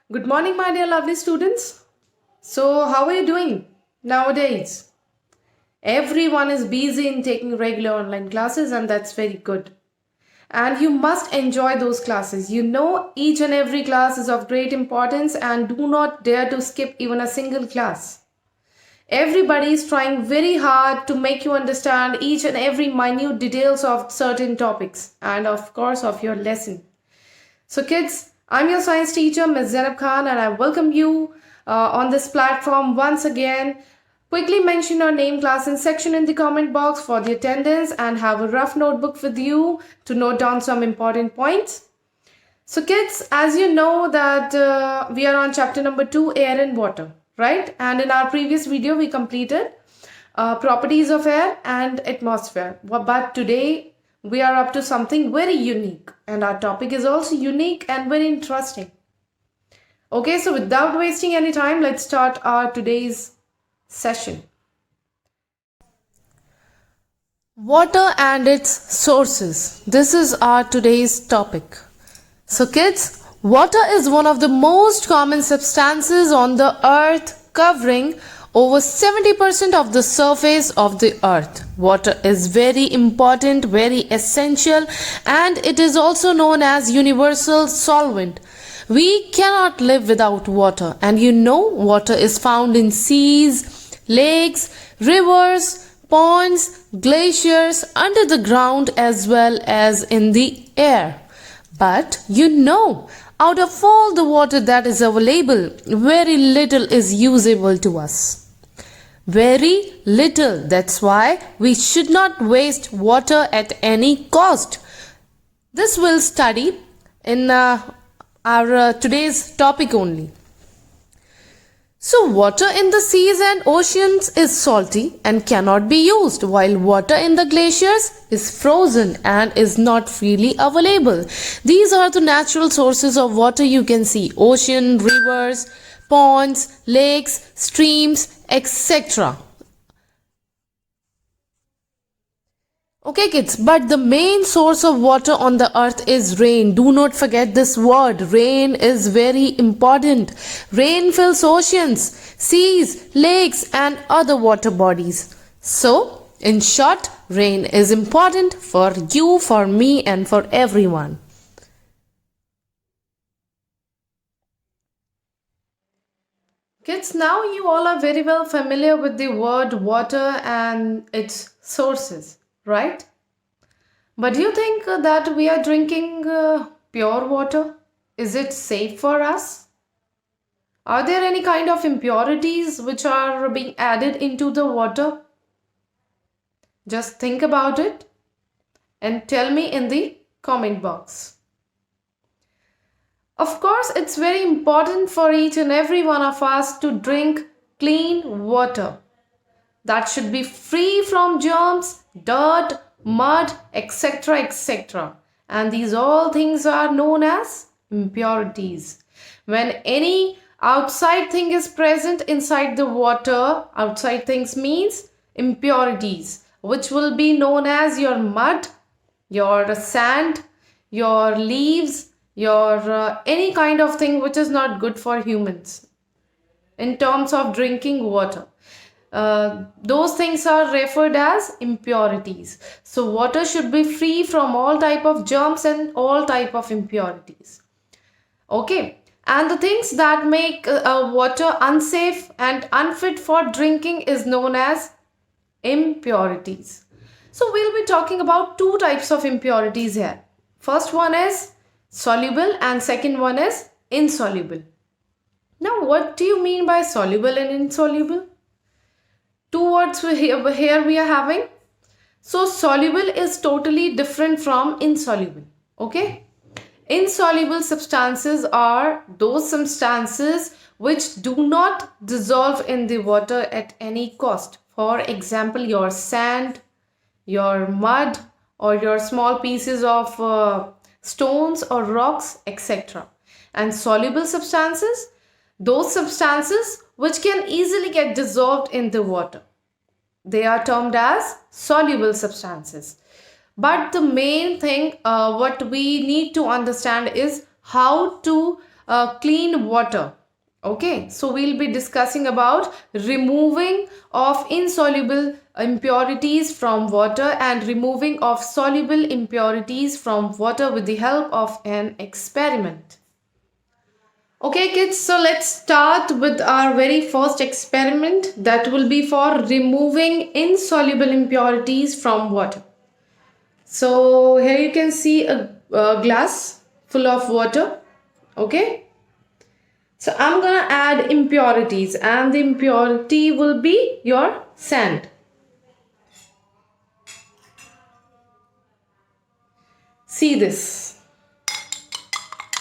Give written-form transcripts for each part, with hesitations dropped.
Good morning, my dear lovely students. So, how are you doing nowadays? Everyone is busy in taking regular online classes, and that's very good. And you must enjoy those classes. You know, each and every class is of great importance, and do not dare to skip even a single class. Everybody is trying very hard to make you understand each and every minute details of certain topics and, of course, of your lesson. So, kids, I'm your science teacher, Ms. Zainab Khan, and I welcome you on this platform once again. Quickly mention your name, class, and section in the comment box for the attendance, and have a rough notebook with you to note down some important points. So, kids, as you know that we are on chapter number 2, air and water, right? And in our previous video, we completed properties of air and atmosphere. But today, we are up to something very unique, and our topic is also unique and very interesting. Okay, so without wasting any time, let's start our today's session. Water and its sources. This is our today's topic. So, kids, water is one of the most common substances on the earth, covering over 70% of the surface of the earth. Water is very important, very essential, and it is also known as universal solvent. We cannot live without water, and you know, water is found in seas, lakes, rivers, ponds, glaciers, under the ground, as well as in the air. But you know, out of all the water that is available, very little is usable to us. Very little. That's why we should not waste water at any cost. This we'll study in our today's topic only. So, water in the seas and oceans is salty and cannot be used, while water in the glaciers is frozen and is not freely available. These are the natural sources of water you can see: ocean, rivers, ponds, lakes, streams, etc. Okay, kids, but the main source of water on the earth is rain. Do not forget this word. Rain is very important. Rain fills oceans, seas, lakes, and other water bodies. So, in short, rain is important for you, for me, and for everyone. Kids, now you all are very well familiar with the word water and its sources, right? But do you think that we are drinking pure water? Is it safe for us? Are there any kind of impurities which are being added into the water? Just think about it and tell me in the comment box. Of course, it's very important for each and every one of us to drink clean water that should be free from germs, dirt, mud, etc. etc. And these all things are known as impurities. When any outside thing is present inside the water, outside things means impurities, which will be known as your mud, your sand, your leaves, your any kind of thing which is not good for humans in terms of drinking water. Those things are referred as impurities. So water should be free from all type of germs and all type of impurities. Okay, and the things that make water unsafe and unfit for drinking is known as impurities. So we'll be talking about two types of impurities here. First one is soluble and second one is insoluble. Now, what do you mean by soluble and insoluble? Two words here we are having. So, soluble is totally different from insoluble. Okay? Insoluble substances are those substances which do not dissolve in the water at any cost. For example, your sand, your mud, or your small pieces of stones or rocks, etc. And soluble substances, those substances which can easily get dissolved in the water. They are termed as soluble substances. But the main thing what we need to understand is how to clean water. Okay, so we'll be discussing about removing of insoluble impurities from water and removing of soluble impurities from water with the help of an experiment. Okay kids, so let's start with our very first experiment that will be for removing insoluble impurities from water. So here you can see a glass full of water. Okay. So I'm gonna add impurities and the impurity will be your sand. See this.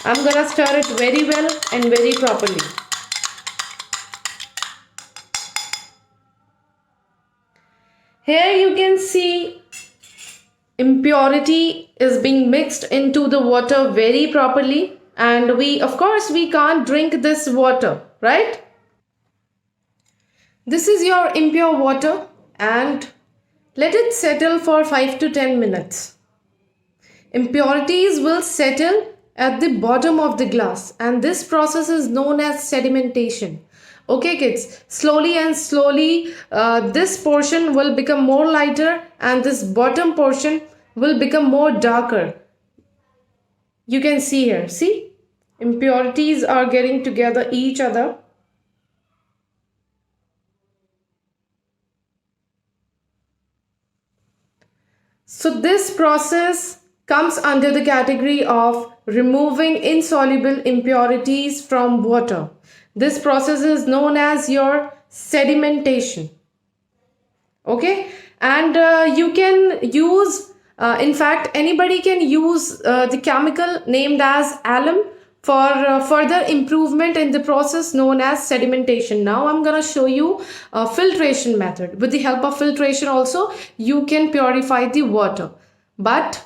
I'm gonna stir it very well and very properly. Here you can see impurity is being mixed into the water very properly, and of course we can't drink this water, right? This is your impure water and let it settle for 5 to 10 minutes. Impurities will settle at the bottom of the glass and this process is known as sedimentation. Okay kids, slowly and slowly this portion will become more lighter and this bottom portion will become more darker. You can see here, see? Impurities are getting together each other. So this process comes under the category of removing insoluble impurities from water. This process is known as your sedimentation. Okay, and you can use, in fact, anybody can use the chemical named as alum for further improvement in the process known as sedimentation. Now I'm going to show you a filtration method. With the help of filtration also, you can purify the water. But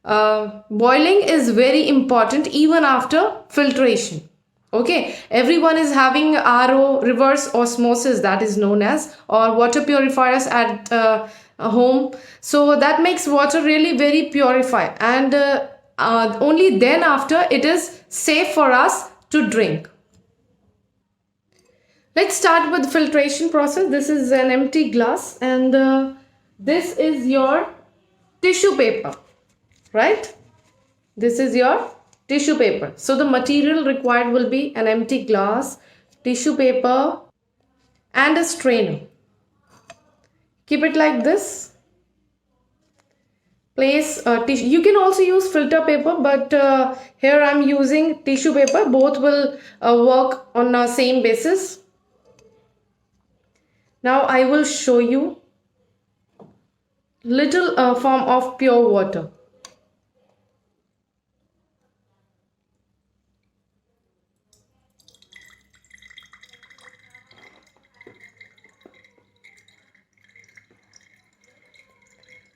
boiling is very important even after filtration. Okay, everyone is having RO, reverse osmosis, that is known as, or water purifiers at home. So that makes water really very purified, and only then after it is safe for us to drink. Let's start with the filtration process. This is an empty glass and this is your tissue paper, right? This is your tissue paper. So the material required will be an empty glass, tissue paper and a strainer. Keep it like this. Place tissue. You can also use filter paper, but here I'm using tissue paper. Both will work on the same basis. Now I will show you little form of pure water.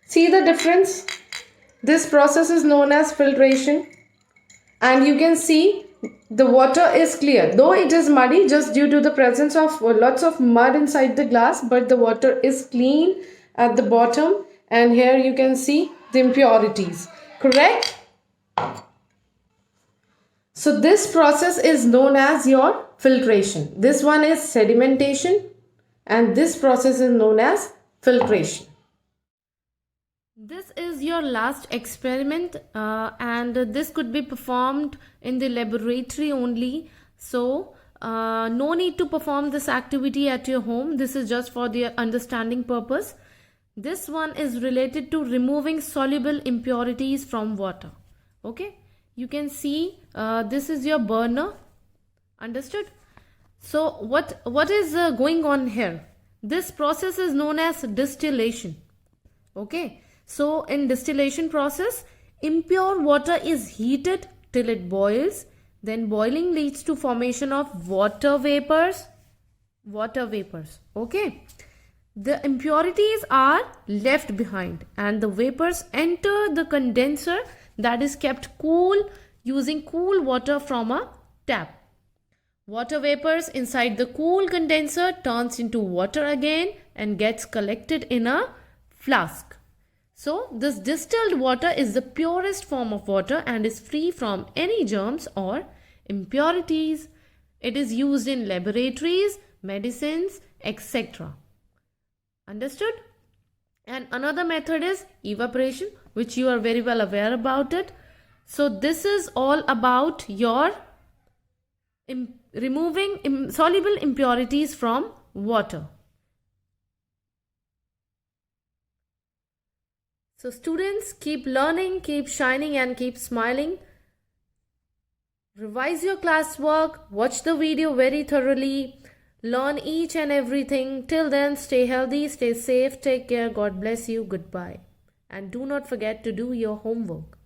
See the difference? This process is known as filtration, and you can see the water is clear, though it is muddy just due to the presence of lots of mud inside the glass, but the water is clean at the bottom, and here you can see the impurities, correct? So this process is known as your filtration. This one is sedimentation and this process is known as filtration. This is your last experiment and this could be performed in the laboratory only. So no need to perform this activity at your home. This is just for the understanding purpose. This one is related to removing soluble impurities from water. Okay, you can see this is your burner. Understood? So what is going on here? This process is known as distillation. Okay. So in distillation process, impure water is heated till it boils. Then boiling leads to formation of water vapors. Okay. The impurities are left behind and the vapors enter the condenser that is kept cool using cool water from a tap. Water vapors inside the cool condenser turns into water again and gets collected in a flask. So this distilled water is the purest form of water and is free from any germs or impurities. It is used in laboratories, medicines, etc. Understood? And another method is evaporation, which you are very well aware about it. So this is all about your removing soluble impurities from water. So students, keep learning, keep shining and keep smiling. Revise your classwork, watch the video very thoroughly, learn each and everything. Till then, stay healthy, stay safe, take care, God bless you, goodbye. And do not forget to do your homework.